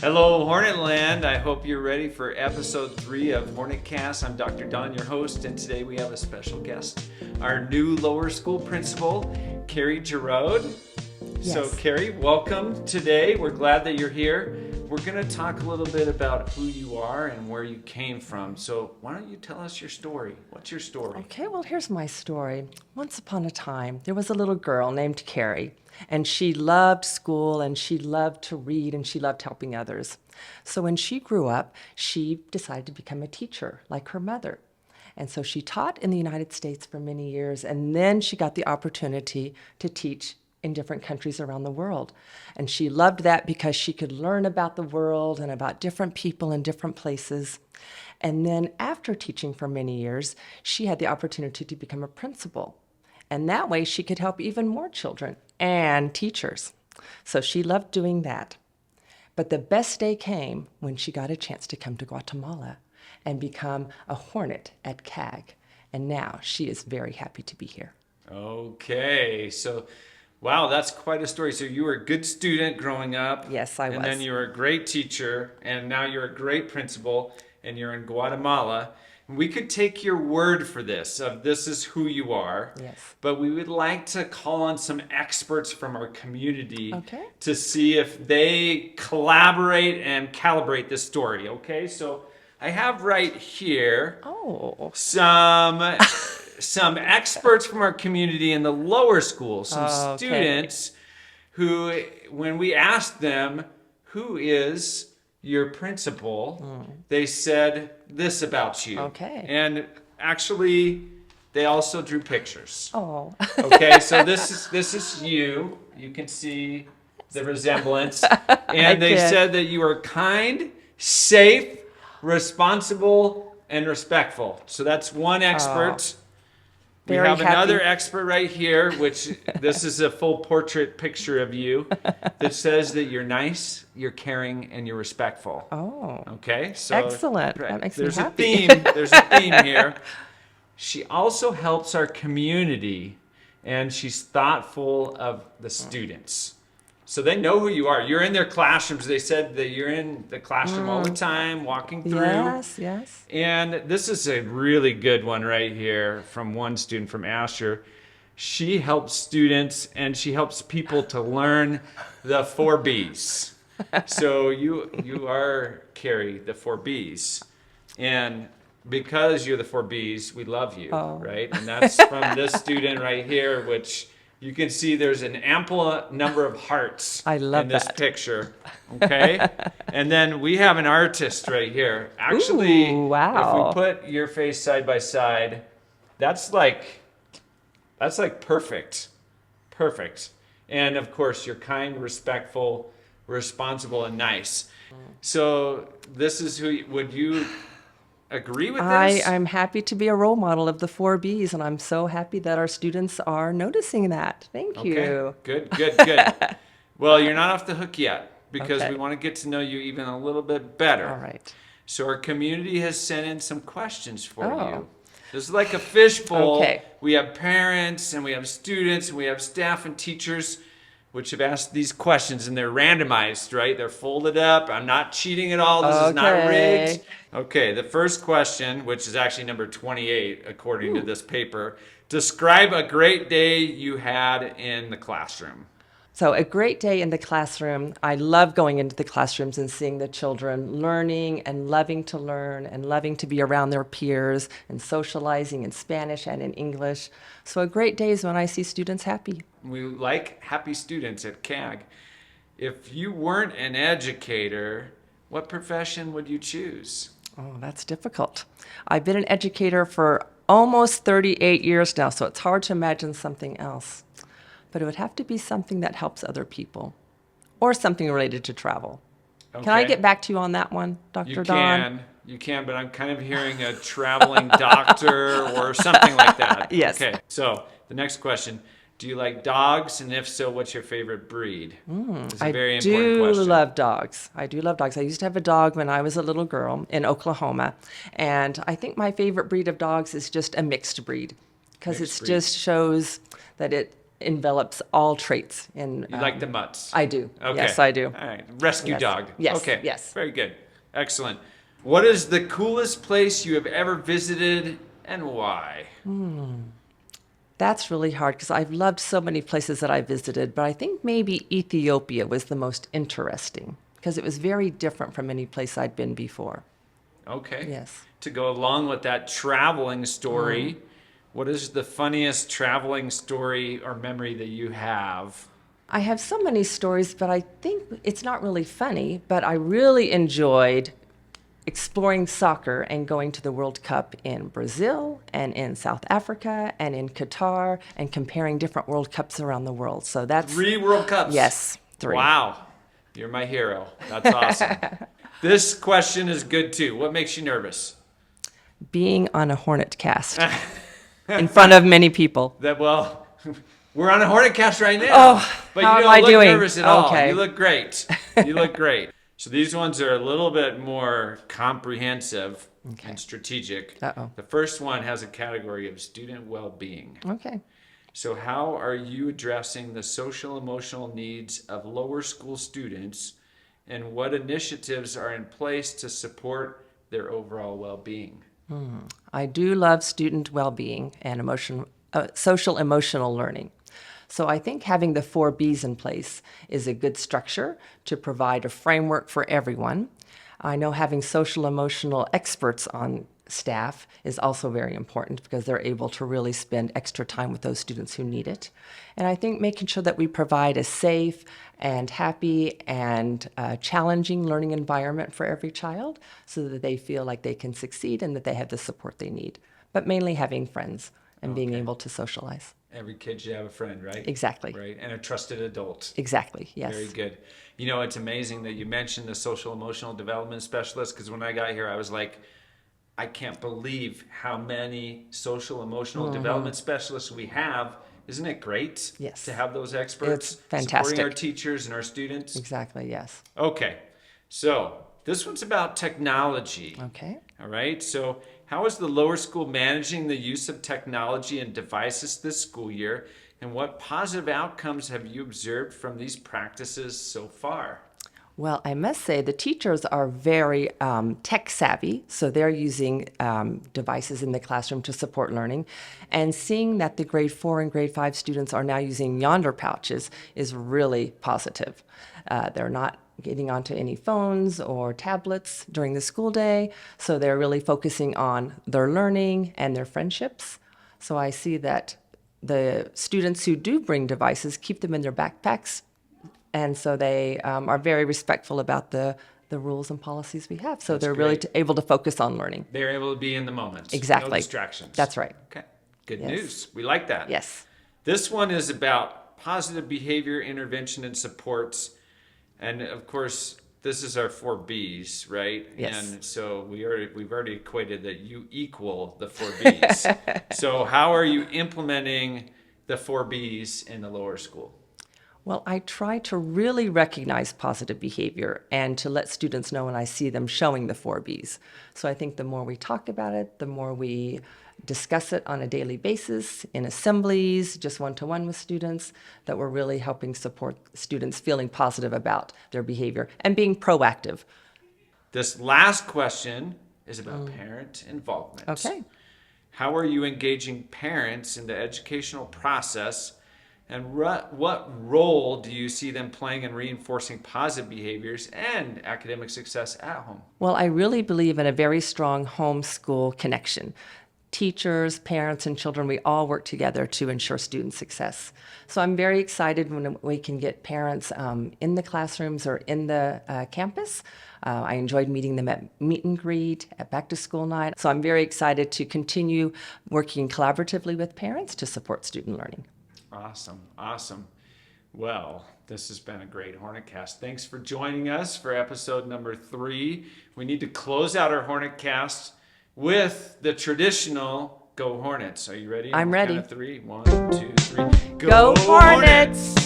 Hello, Hornetland. I hope you're ready for episode 3 of Hornetcast. I'm Dr. Don, your host, and today we have a special guest, our new lower school principal, Kerri Girod. Yes. So, Kerri, welcome today. We're glad that you're here. We're going to talk a little bit about who you are and where you came from. So, why don't you tell us your story? What's your story? Okay, well, here's my story. Once upon a time, there was a little girl named Kerri, and she loved school, and she loved to read, and she loved helping others. So when she grew up, she decided to become a teacher, like her mother. And so she taught in the United States for many years, and then she got the opportunity to teach in different countries around the world. And she loved that because she could learn about the world and about different people in different places. And then after teaching for many years, she had the opportunity to become a principal. And that way she could help even more children and teachers. So she loved doing that. But the best day came when she got a chance to come to Guatemala and become a Hornet at CAG. And now she is very happy to be here. Okay, so wow, that's quite a story. So you were a good student growing up. Yes, I was. And then you were a great teacher, and now you're a great principal, and you're in Guatemala. We could take your word for this, of this is who you are. Yes. But we would like to call on some experts from our community Okay. to see if they collaborate and calibrate this story. Okay, so I have right here Oh. some experts from our community in the lower school, some Okay. students who, when we asked them, who is your principal, they said this about you. Okay. And actually, they also drew pictures. Oh. Okay, so this is you. You can see the resemblance. And they can. said that you are kind, safe, responsible, and respectful. So that's one expert. We Very have happy. another expert right here, which this is a full portrait picture of you that says that you're nice, you're caring, and you're respectful. Oh. Okay, so Excellent. That makes me there's happy. a theme. There's a theme here. She also helps our community, and she's thoughtful of the students. So they know who you are. You're in their classrooms. They said that you're in the classroom all the time, walking through. Yes, yes. And this is a really good one right here from one student from Asher. She helps students and she helps people to learn the 4 B's. So you are, Kerri, the 4 B's. And because you're the 4 B's, we love you, right? And that's from this student right here, which you can see there's an ample number of hearts I love in this that. picture. Okay? And then we have an artist right here. Actually, Ooh, wow. if we put your face side by side, that's like perfect. Perfect. And of course, you're kind, respectful, responsible, and nice. So this is who would you agree with this? I'm happy to be a role model of the 4 B's, and I'm so happy that our students are noticing that. Thank you. Good, good, good. Well, you're not off the hook yet because Okay. we want to get to know you even a little bit better. All right. So our community has sent in some questions for Oh. you. This is like a fishbowl. Okay. We have parents and we have students and we have staff and teachers which have asked these questions, and they're randomized, right? They're folded up. I'm not cheating at all. This is not Okay. rigged. Okay, the first question, which is actually number 28 according to this paper, describe a great day you had in the classroom. So a great day in the classroom. I love going into the classrooms and seeing the children learning and loving to learn and loving to be around their peers and socializing in Spanish and in English. So a great day is when I see students happy. We like happy students at CAG. If you weren't an educator, what profession would you choose? Oh, that's difficult. I've been an educator for almost 38 years now, so it's hard to imagine something else. But it would have to be something that helps other people or something related to travel. Can I Okay. get back to you on that one, Dr. You Don? can, but I'm kind of hearing a traveling doctor or something like that. Yes. Okay, so the next question. Do you like dogs? And if so, what's your favorite breed? It's a very important question. I do love dogs. I do love dogs. I used to have a dog when I was a little girl in Oklahoma. And I think my favorite breed of dogs is just a mixed breed because it Mixed breed. just shows that envelops all traits in. You like the mutts? I do. Okay. Yes, I do. All right. Rescue Yes. dog. Yes, Okay. yes. Very good. Excellent. What is the coolest place you have ever visited and why? That's really hard because I've loved so many places that I visited, but I think maybe Ethiopia was the most interesting because it was very different from any place I'd been before. Okay. Yes. To go along with that traveling story, Mm-hmm. what is the funniest traveling story or memory that you have? I have so many stories, but I think it's not really funny, but I really enjoyed exploring soccer and going to the World Cup in Brazil and in South Africa and in Qatar and comparing different World Cups around the world. So that's 3 World Cups. Yes, 3. Wow. You're my hero. That's awesome. This question is good too. What makes you nervous? Being on a Hornetcast in front of many people. Well, we're on a Hornetcast right now. Oh, but how you am I don't look doing? nervous at all. Okay. You look great. You look great. So these ones are a little bit more comprehensive and strategic. Uh-oh. The first one has a category of student well-being. Okay. So how are you addressing the social emotional needs of lower school students, and what initiatives are in place to support their overall well-being? I do love student well-being and social emotional learning. So I think having the 4 B's in place is a good structure to provide a framework for everyone. I know having social emotional experts on staff is also very important because they're able to really spend extra time with those students who need it. And I think making sure that we provide a safe and happy and challenging learning environment for every child so that they feel like they can succeed and that they have the support they need. But mainly having friends and being able to socialize. Every kid should have a friend, right? Exactly. Right, and a trusted adult. Exactly, yes. Very good. You know, it's amazing that you mentioned the social emotional development specialist, because when I got here, I was like, I can't believe how many social emotional development specialists we have. Isn't it great Yes. to have those experts It's fantastic. supporting our teachers and our students? Exactly, yes. Okay, so this one's about technology. Okay. All right, so how is the lower school managing the use of technology and devices this school year, and what positive outcomes have you observed from these practices so far? Well, I must say the teachers are very tech savvy, so they're using devices in the classroom to support learning. And seeing that the grade 4 and grade 5 students are now using Yonder pouches is really positive. They're not getting onto any phones or tablets during the school day, so they're really focusing on their learning and their friendships. So I see that the students who do bring devices keep them in their backpacks, and so they are very respectful about the rules and policies we have. So That's they're really great. able to focus on learning. They're able to be in the moment. Exactly. No distractions. That's right. Okay. Good Yes. news. We like that. Yes. This one is about positive behavior intervention and supports. And of course, this is our 4 B's, right? Yes. And so we've already equated that you equal the 4 B's. So how are you implementing the 4 B's in the lower school? Well, I try to really recognize positive behavior and to let students know when I see them showing the 4 B's. So I think the more we talk about it, the more we discuss it on a daily basis in assemblies, just one-to-one with students, that we're really helping support students feeling positive about their behavior and being proactive. This last question is about parent involvement. Okay. How are you engaging parents in the educational process, and what role do you see them playing in reinforcing positive behaviors and academic success at home? Well, I really believe in a very strong home-school connection. Teachers, parents, and children, we all work together to ensure student success. So I'm very excited when we can get parents in the classrooms or in the campus. I enjoyed meeting them at meet and greet, at back to school night. So I'm very excited to continue working collaboratively with parents to support student learning. Awesome, awesome. Well, this has been a great Hornetcast. Thanks for joining us for episode number 3. We need to close out our Hornetcast with the traditional Go Hornets. Are you ready? I'm ready. On the count of 3. 1, 2, 3. Go Hornets!